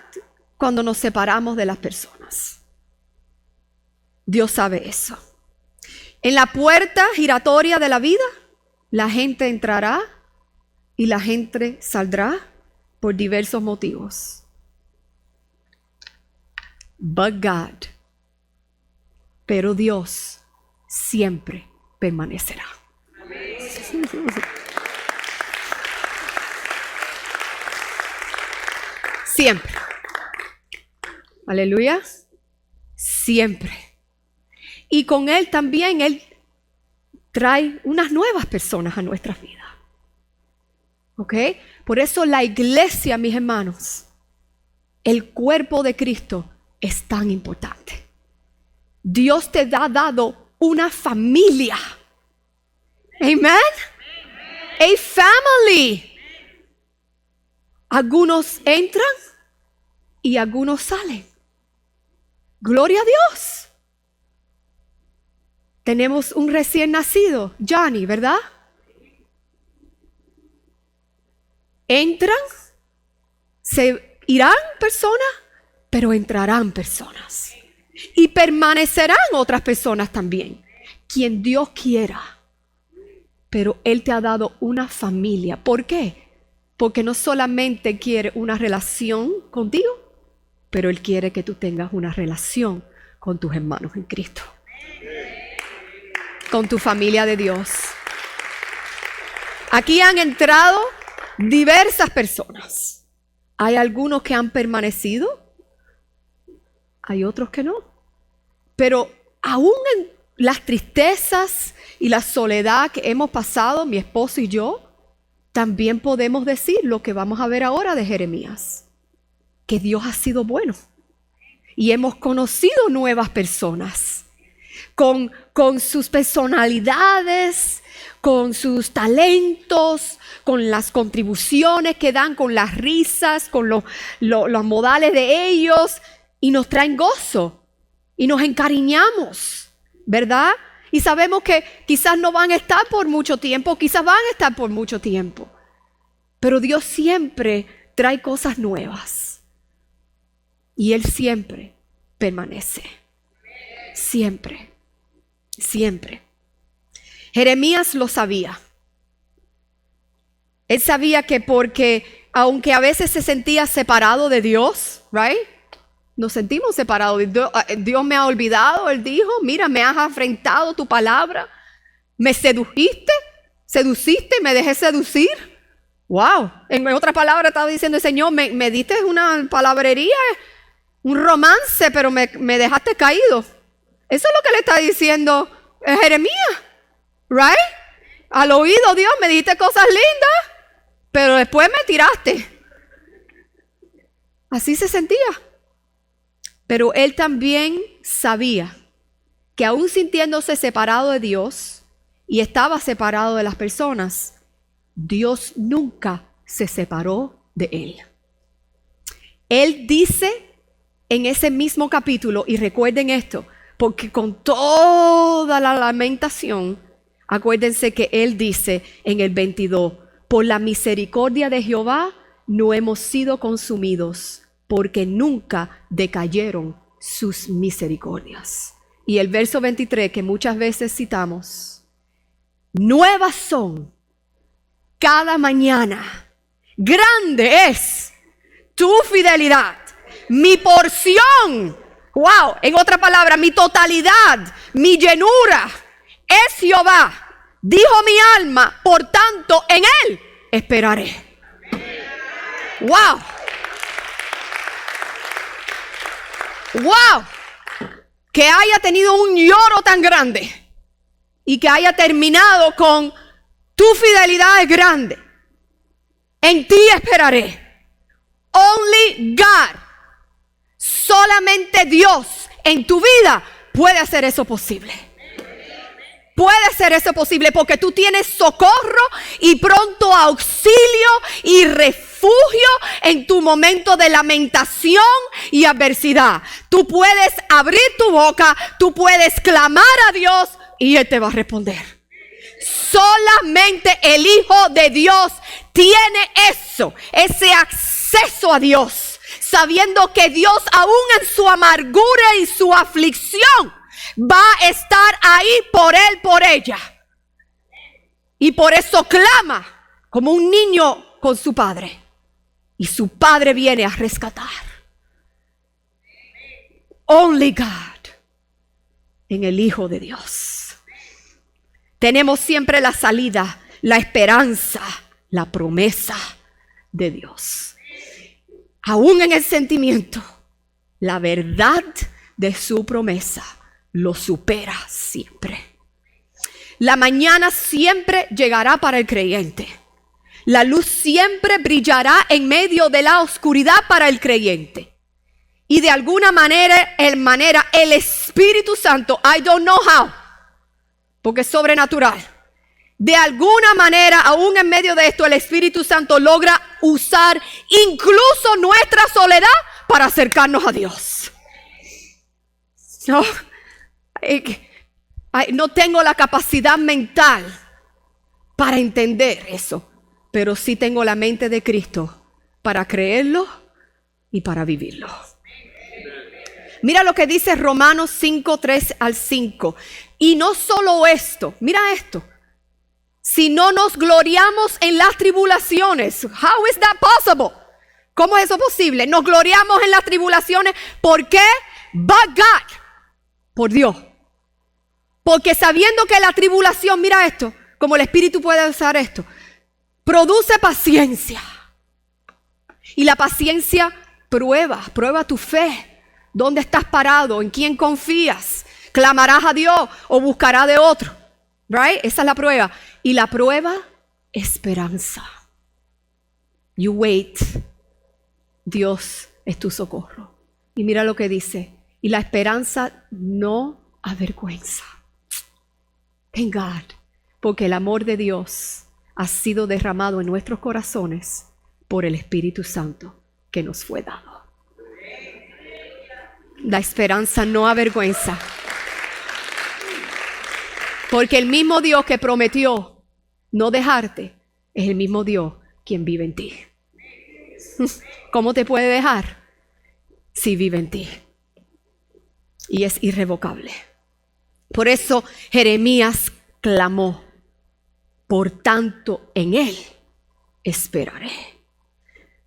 cuando nos separamos de las personas. Dios sabe eso. En la puerta giratoria de la vida, la gente entrará y la gente saldrá por diversos motivos. But God, pero Dios siempre permanecerá. Siempre. Aleluya. Siempre. Y con Él también, Él trae unas nuevas personas a nuestras vidas. ¿Ok? Por eso la iglesia, mis hermanos, el cuerpo de Cristo es tan importante. Dios te ha dado una familia. Amen. A family. Algunos entran y algunos salen. Gloria a Dios. Tenemos un recién nacido, Johnny, ¿verdad? Entran, se irán personas, pero entrarán personas. Y permanecerán otras personas también. Quien Dios quiera. Pero Él te ha dado una familia. ¿Por qué? Porque no solamente quiere una relación contigo, pero Él quiere que tú tengas una relación con tus hermanos en Cristo. Con tu familia de Dios. Aquí han entrado diversas personas. Hay algunos que han permanecido, hay otros que no. Pero aún en las tristezas y la soledad que hemos pasado, mi esposo y yo, también podemos decir lo que vamos a ver ahora de Jeremías, que Dios ha sido bueno y hemos conocido nuevas personas con sus personalidades, con sus talentos, con las contribuciones que dan, con las risas, con los modales de ellos, y nos traen gozo y nos encariñamos, ¿verdad? Y sabemos que quizás no van a estar por mucho tiempo, quizás van a estar por mucho tiempo, pero Dios siempre trae cosas nuevas y Él siempre permanece, siempre, siempre. Jeremías lo sabía. Él sabía que porque, aunque a veces se sentía separado de Dios, right? Nos sentimos separados. Dios me ha olvidado, Él dijo, mira, me has afrentado tu palabra, me seduciste, me dejé seducir. Wow, en otras palabras estaba diciendo el Señor, me diste una palabrería, un romance, pero me dejaste caído. Eso es lo que le está diciendo Jeremías. Right? Al oído, Dios, me dijiste cosas lindas, pero después me tiraste. Así se sentía. Pero él también sabía que aún sintiéndose separado de Dios y estaba separado de las personas, Dios nunca se separó de él. Él dice en ese mismo capítulo, y recuerden esto, porque con toda la lamentación, acuérdense que Él dice en el 22, por la misericordia de Jehová no hemos sido consumidos, porque nunca decayeron sus misericordias. Y el verso 23 que muchas veces citamos, nuevas son cada mañana, grande es tu fidelidad, mi porción, wow, en otra palabra, mi totalidad, mi llenura, es Jehová, dijo mi alma, por tanto en Él esperaré. Wow. Wow. Que haya tenido un lloro tan grande y que haya terminado con tu fidelidad es grande. En ti esperaré. Only God. Solamente Dios en tu vida puede hacer eso posible. Puede ser eso posible porque tú tienes socorro y pronto auxilio y refugio en tu momento de lamentación y adversidad. Tú puedes abrir tu boca, tú puedes clamar a Dios y Él te va a responder. Solamente el Hijo de Dios tiene eso, ese acceso a Dios, sabiendo que Dios aún en su amargura y su aflicción va a estar ahí por él, por ella. Y por eso clama como un niño con su padre. Y su padre viene a rescatar. Only God en el Hijo de Dios. Tenemos siempre la salida, la esperanza, la promesa de Dios. Aún en el sentimiento, la verdad de su promesa lo supera siempre. La mañana siempre llegará para el creyente. La luz siempre brillará en medio de la oscuridad para el creyente. Y de alguna manera el Espíritu Santo, I don't know how, porque es sobrenatural. De alguna manera, aún en medio de esto, el Espíritu Santo logra usar incluso nuestra soledad para acercarnos a Dios. No tengo la capacidad mental para entender eso, pero sí tengo la mente de Cristo para creerlo y para vivirlo. Mira lo que dice Romanos 5, 3 al 5. Y no solo esto, mira esto. Si no nos gloriamos en las tribulaciones. How is that possible? ¿Cómo es eso posible? Nos gloriamos en las tribulaciones. ¿Por qué? But God. Por Dios. Porque sabiendo que la tribulación, mira esto, como el Espíritu puede usar esto, produce paciencia. Y la paciencia prueba tu fe. ¿Dónde estás parado? ¿En quién confías? ¿Clamarás a Dios o buscarás de otro? Right? Esa es la prueba. Y la prueba, esperanza. You wait. Dios es tu socorro. Y mira lo que dice. Y la esperanza no avergüenza. Thank God. Porque el amor de Dios ha sido derramado en nuestros corazones por el Espíritu Santo que nos fue dado. La esperanza no avergüenza. Porque el mismo Dios que prometió no dejarte es el mismo Dios quien vive en ti. ¿Cómo te puede dejar? Si vive en ti. Y es irrevocable. Por eso Jeremías clamó: por tanto en Él esperaré.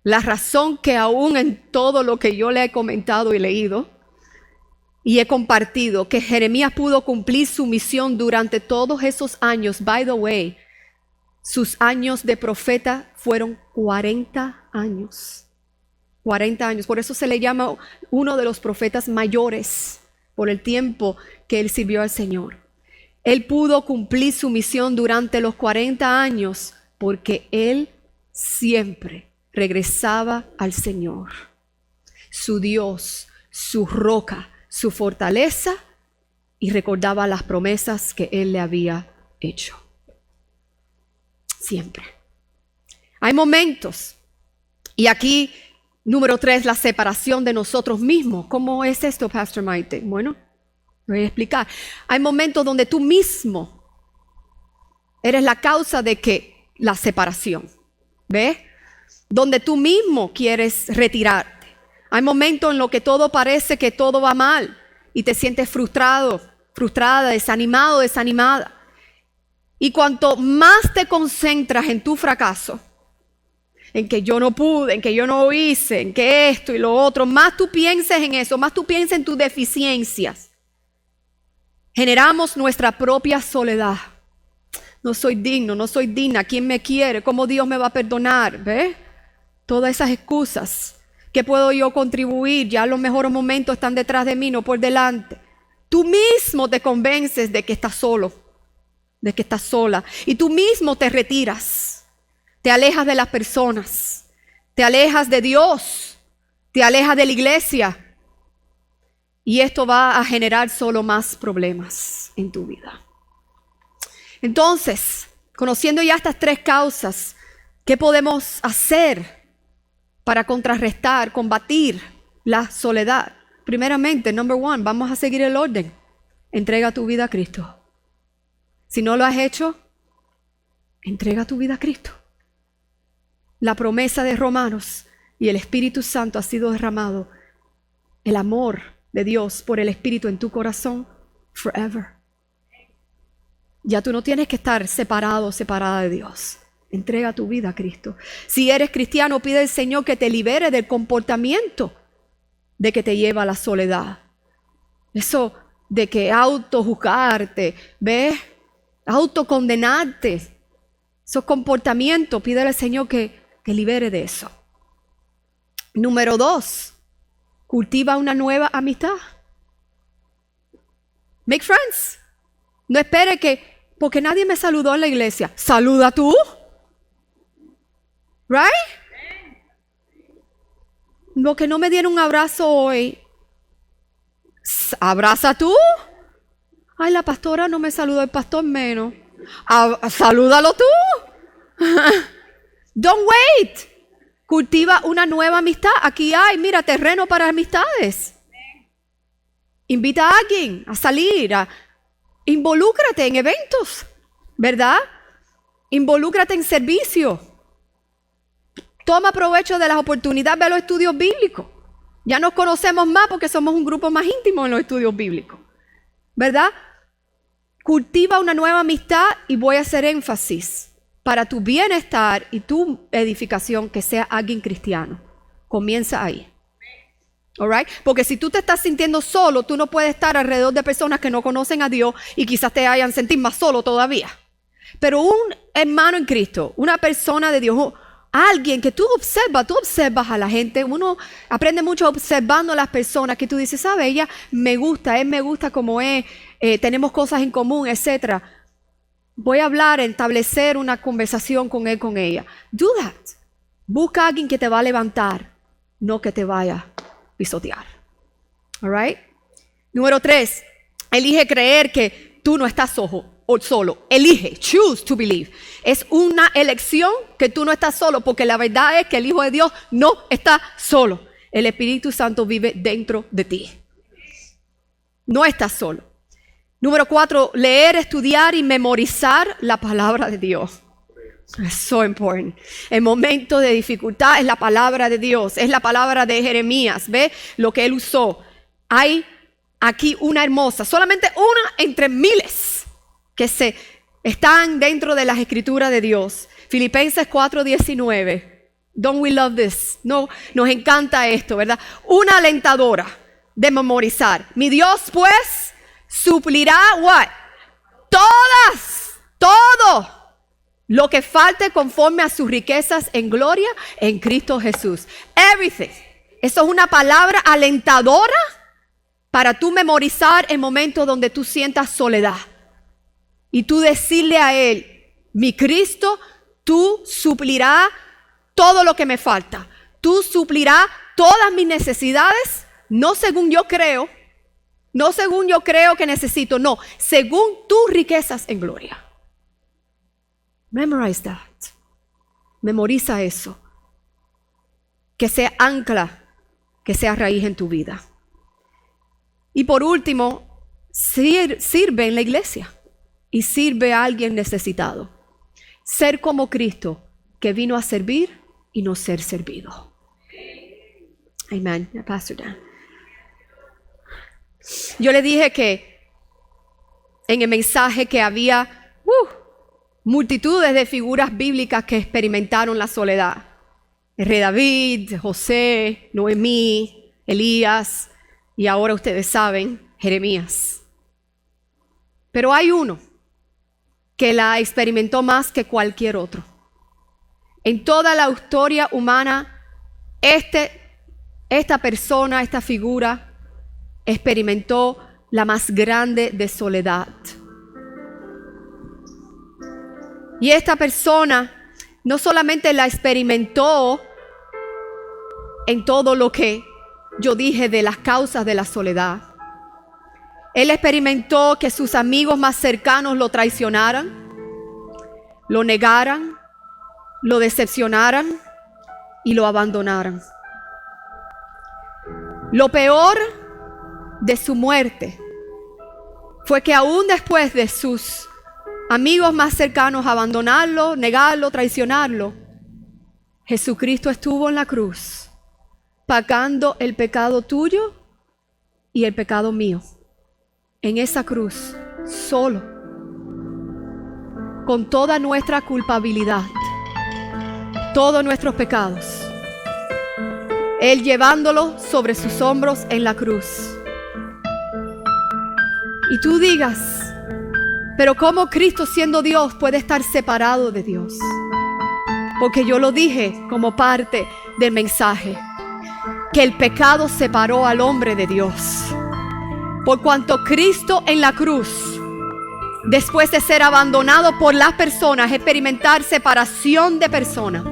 La razón que aún en todo lo que yo le he comentado y leído y he compartido, que Jeremías pudo cumplir su misión durante todos esos años. By the way, sus años de profeta fueron 40 años. 40 años. Por eso se le llama uno de los profetas mayores, por el tiempo que él sirvió al Señor. Él pudo cumplir su misión durante los 40 años porque él siempre regresaba al Señor, su Dios, su roca, su fortaleza, y recordaba las promesas que Él le había hecho. Siempre. Hay momentos, y aquí, número 3, la separación de nosotros mismos. ¿Cómo es esto, Pastor Maite? Bueno, voy a explicar. Hay momentos donde tú mismo eres la causa de que la separación, ¿ves? Donde tú mismo quieres retirarte. Hay momentos en los que todo parece que todo va mal y te sientes frustrado, frustrada, desanimado, desanimada. Y cuanto más te concentras en tu fracaso, en que yo no pude, en que yo no hice, en que esto y lo otro, más tú pienses en eso, más tú pienses en tus deficiencias, generamos nuestra propia soledad. No soy digno, no soy digna. ¿Quién me quiere? ¿Cómo Dios me va a perdonar? ¿Ves? Todas esas excusas. ¿Qué puedo yo contribuir? Ya los mejores momentos están detrás de mí, no por delante. Tú mismo te convences de que estás solo, de que estás sola. Y tú mismo te retiras. Te alejas de las personas. Te alejas de Dios. Te alejas de la iglesia. Y esto va a generar solo más problemas en tu vida. Entonces, conociendo ya estas 3 causas, ¿qué podemos hacer para contrarrestar, combatir la soledad? Primeramente, number 1, vamos a seguir el orden. Entrega tu vida a Cristo. Si no lo has hecho, entrega tu vida a Cristo. La promesa de Romanos y el Espíritu Santo ha sido derramado. El amor de Dios por el Espíritu en tu corazón, forever. Ya tú no tienes que estar separado o separada de Dios. Entrega tu vida a Cristo. Si eres cristiano, pide al Señor que te libere del comportamiento de que te lleva a la soledad. Eso de que autojuzgarte, ¿ves? Autocondenarte. Esos comportamientos, pídele al Señor que te libere de eso. Número 2, cultiva una nueva amistad. Make friends. No espere que, porque nadie me saludó en la iglesia, saluda tú. Right? Lo que no me dieron un abrazo hoy, abraza tú. Ay, la pastora no me saludó, el pastor menos. Salúdalo tú. Don't wait. Cultiva una nueva amistad. Aquí hay, mira, terreno para amistades. Invita a alguien a salir. Involúcrate en eventos, ¿verdad? Involúcrate en servicio. Toma provecho de las oportunidades de los estudios bíblicos. Ya nos conocemos más porque somos un grupo más íntimo en los estudios bíblicos, ¿verdad? Cultiva una nueva amistad y voy a hacer énfasis para tu bienestar y tu edificación que sea alguien cristiano. Comienza ahí. All right? Porque si tú te estás sintiendo solo, tú no puedes estar alrededor de personas que no conocen a Dios y quizás te hayan sentido más solo todavía. Pero un hermano en Cristo, una persona de Dios, alguien que tú observas a la gente, uno aprende mucho observando a las personas que tú dices, ¿sabes? Ella me gusta, él me gusta como es, tenemos cosas en común, etc. Voy a hablar, establecer una conversación con él, con ella. Do that. Busca a alguien que te va a levantar, no que te vaya a pisotear. All right? Número 3, elige creer que tú no estás solo. Elige, choose to believe. Es una elección que tú no estás solo, porque la verdad es que el Hijo de Dios no está solo. El Espíritu Santo vive dentro de ti. No estás solo. Número 4, leer, estudiar y memorizar la palabra de Dios. Es so important. En momentos de dificultad es la palabra de Dios, es la palabra de Jeremías. ¿Ve lo que él usó? Hay aquí una hermosa, solamente una entre miles que están dentro de las escrituras de Dios. Filipenses 4:19. Don't we love this? No, nos encanta esto, ¿verdad? Una alentadora de memorizar. Mi Dios, pues, suplirá, what? Todo lo que falte conforme a sus riquezas en gloria en Cristo Jesús. Everything. Eso es una palabra alentadora para tú memorizar en momentos donde tú sientas soledad. Y tú decirle a Él, mi Cristo, tú suplirás todo lo que me falta. Tú suplirás todas mis necesidades, no según yo creo, no según yo creo que necesito, no, según tus riquezas en gloria. Memorize that. Memoriza eso. Que sea ancla, que sea raíz en tu vida. Y por último, sirve en la iglesia y sirve a alguien necesitado. Ser como Cristo, que vino a servir y no ser servido. Amen. Pastor Dan. Yo le dije que en el mensaje que había multitudes de figuras bíblicas que experimentaron la soledad. El rey David, José, Noemí, Elías y ahora ustedes saben, Jeremías. Pero hay uno que la experimentó más que cualquier otro. En toda la historia humana, esta persona, esta figura, experimentó la más grande de soledad. Y esta persona no solamente la experimentó en todo lo que yo dije de las causas de la soledad. Él experimentó que sus amigos más cercanos lo traicionaran, lo negaran, lo decepcionaran y lo abandonaran. Lo peor de su muerte fue que aún después de sus amigos más cercanos abandonarlo, negarlo, traicionarlo, Jesucristo estuvo en la cruz pagando el pecado tuyo y el pecado mío. En esa cruz, solo, con toda nuestra culpabilidad, todos nuestros pecados, Él llevándolo sobre sus hombros en la cruz. Y tú digas, pero ¿cómo Cristo siendo Dios puede estar separado de Dios? Porque yo lo dije como parte del mensaje, que el pecado separó al hombre de Dios. Por cuanto Cristo en la cruz, después de ser abandonado por las personas, experimentar separación de personas,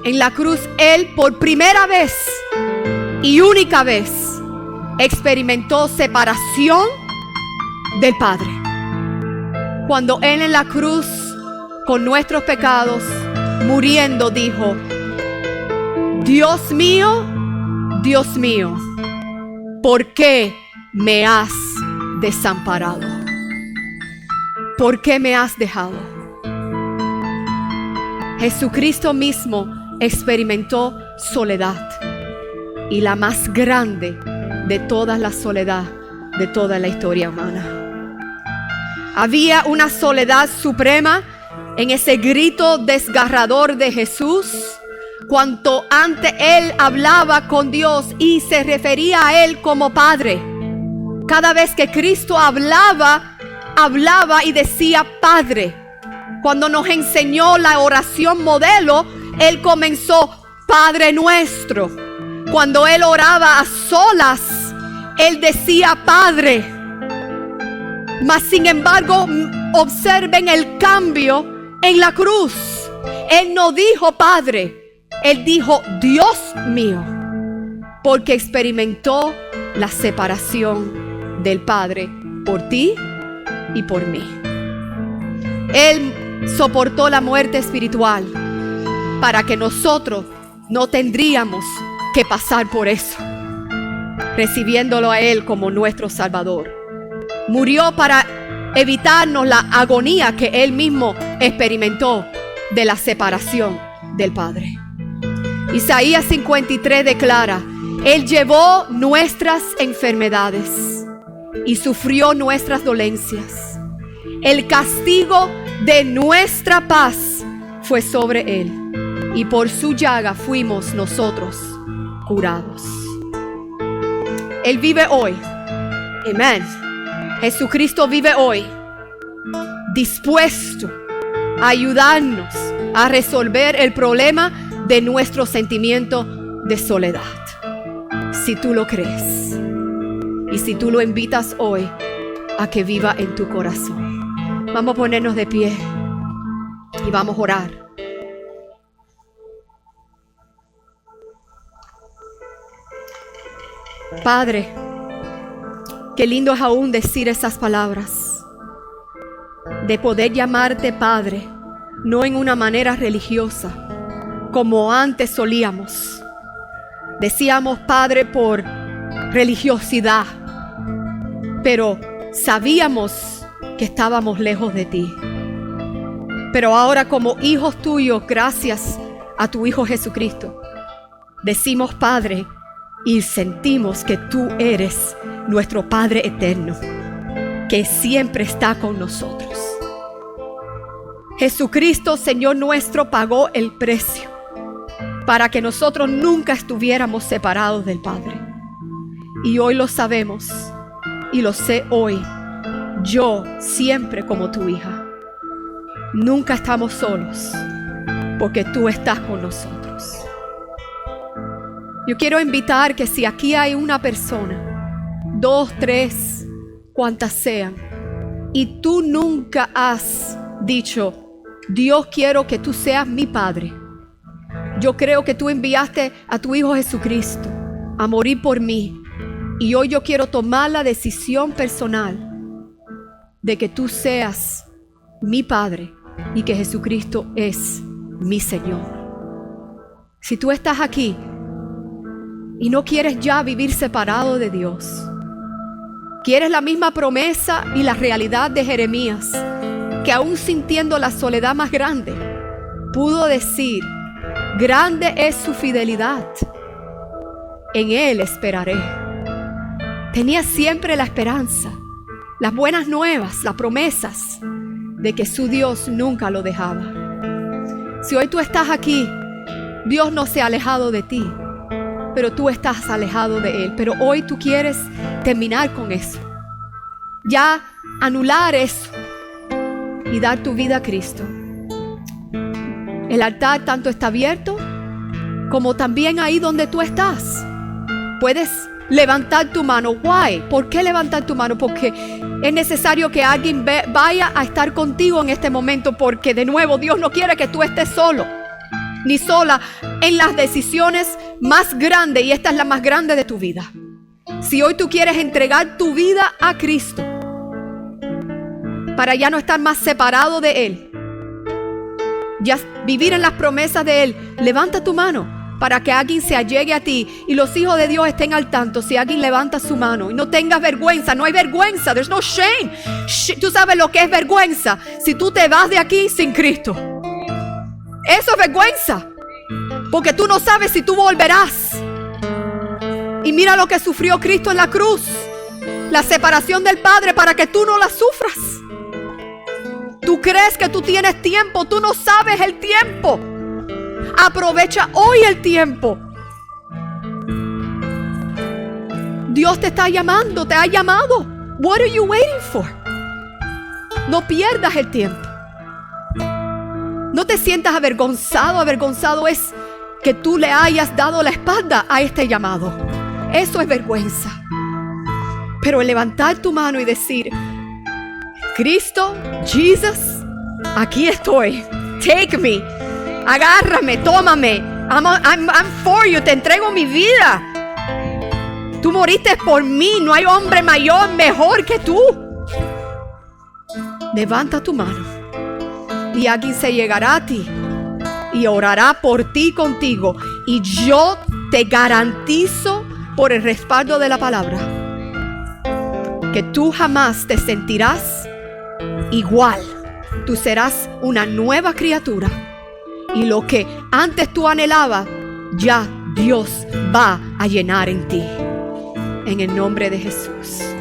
En la cruz, Él por primera vez y única vez experimentó separación del Padre. Cuando Él en la cruz, con nuestros pecados, muriendo, dijo: Dios mío, ¿por qué me has desamparado? ¿Por qué me has dejado? Jesucristo mismo experimentó soledad, y la más grande de todas las soledades de toda la historia humana. Había una soledad suprema en ese grito desgarrador de Jesús, cuanto antes Él hablaba con Dios y se refería a Él como Padre. Cada vez que Cristo hablaba y decía Padre. Cuando nos enseñó la oración modelo, Él comenzó: Padre nuestro. Cuando Él oraba a solas, Él decía Padre. Mas sin embargo, observen el cambio en la cruz. Él no dijo Padre, Él dijo Dios mío, porque experimentó la separación del Padre por ti y por mí. Él soportó la muerte espiritual para que nosotros no tendríamos que pasar por eso, recibiéndolo a Él como nuestro Salvador. Murió para evitarnos la agonía que Él mismo experimentó de la separación del Padre. Isaías 53 declara: Él llevó nuestras enfermedades y sufrió nuestras dolencias. El castigo de nuestra paz fue sobre Él, y por su llaga fuimos nosotros curados. Él vive hoy. Amén. Jesucristo vive hoy, dispuesto a ayudarnos a resolver el problema de nuestro sentimiento de soledad. Si tú lo crees y si tú lo invitas hoy a que viva en tu corazón. Vamos a ponernos de pie y vamos a orar. Padre, qué lindo es aún decir esas palabras, de poder llamarte Padre, no en una manera religiosa, como antes solíamos. Decíamos Padre por religiosidad, pero sabíamos que estábamos lejos de ti. Pero ahora, como hijos tuyos, gracias a tu Hijo Jesucristo, decimos Padre y sentimos que tú eres nuestro Padre eterno, que siempre está con nosotros. Jesucristo, Señor nuestro, pagó el precio para que nosotros nunca estuviéramos separados del Padre. Y hoy lo sabemos, y lo sé hoy, yo siempre como tu hija. Nunca estamos solos, porque tú estás con nosotros. Yo quiero invitar que si aquí hay una persona, 2, 3, cuantas sean, y tú nunca has dicho: Dios, quiero que tú seas mi Padre. Yo creo que tú enviaste a tu Hijo Jesucristo a morir por mí, y hoy yo quiero tomar la decisión personal de que tú seas mi Padre y que Jesucristo es mi Señor. Si tú estás aquí y no quieres ya vivir separado de Dios, quieres la misma promesa y la realidad de Jeremías, que aún sintiendo la soledad más grande, pudo decir: grande es su fidelidad, en Él esperaré. Tenía siempre la esperanza, las buenas nuevas, las promesas de que su Dios nunca lo dejaba. Si hoy tú estás aquí, Dios no se ha alejado de ti, pero tú estás alejado de Él. Pero hoy tú quieres terminar con eso, ya anular eso y dar tu vida a Cristo. El altar tanto está abierto como también ahí donde tú estás. Puedes levantar tu mano. Why? ¿Por qué levantar tu mano? Porque es necesario que alguien vaya a estar contigo en este momento, porque de nuevo Dios no quiere que tú estés solo. ni sola en las decisiones más grandes, y esta es la más grande de tu vida. Si hoy tú quieres entregar tu vida a Cristo para ya no estar más separado de Él, ya vivir en las promesas de Él, levanta tu mano para que alguien se allegue a ti y los hijos de Dios estén al tanto. Si alguien levanta su mano y no tengas vergüenza, no hay vergüenza, there's no shame. Tú sabes lo que es vergüenza si tú te vas de aquí sin Cristo. Eso es vergüenza, porque tú no sabes si tú volverás. Y mira lo que sufrió Cristo en la cruz, la separación del Padre para que tú no la sufras. Tú crees que tú tienes tiempo, tú no sabes el tiempo. Aprovecha hoy el tiempo. Dios te está llamando, te ha llamado. What are you waiting for? No pierdas el tiempo. No te sientas avergonzado. Avergonzado es que tú le hayas dado la espalda a este llamado. Eso es vergüenza. Pero el levantar tu mano y decir, Cristo, Jesus, aquí estoy. Take me. Agárrame, tómame. I'm for you. Te entrego mi vida. Tú moriste por mí. No hay hombre mayor, mejor que tú. Levanta tu mano y alguien se llegará a ti y orará por ti contigo. Y yo te garantizo por el respaldo de la palabra que tú jamás te sentirás igual. Tú serás una nueva criatura. Y lo que antes tú anhelabas, ya Dios va a llenar en ti. En el nombre de Jesús.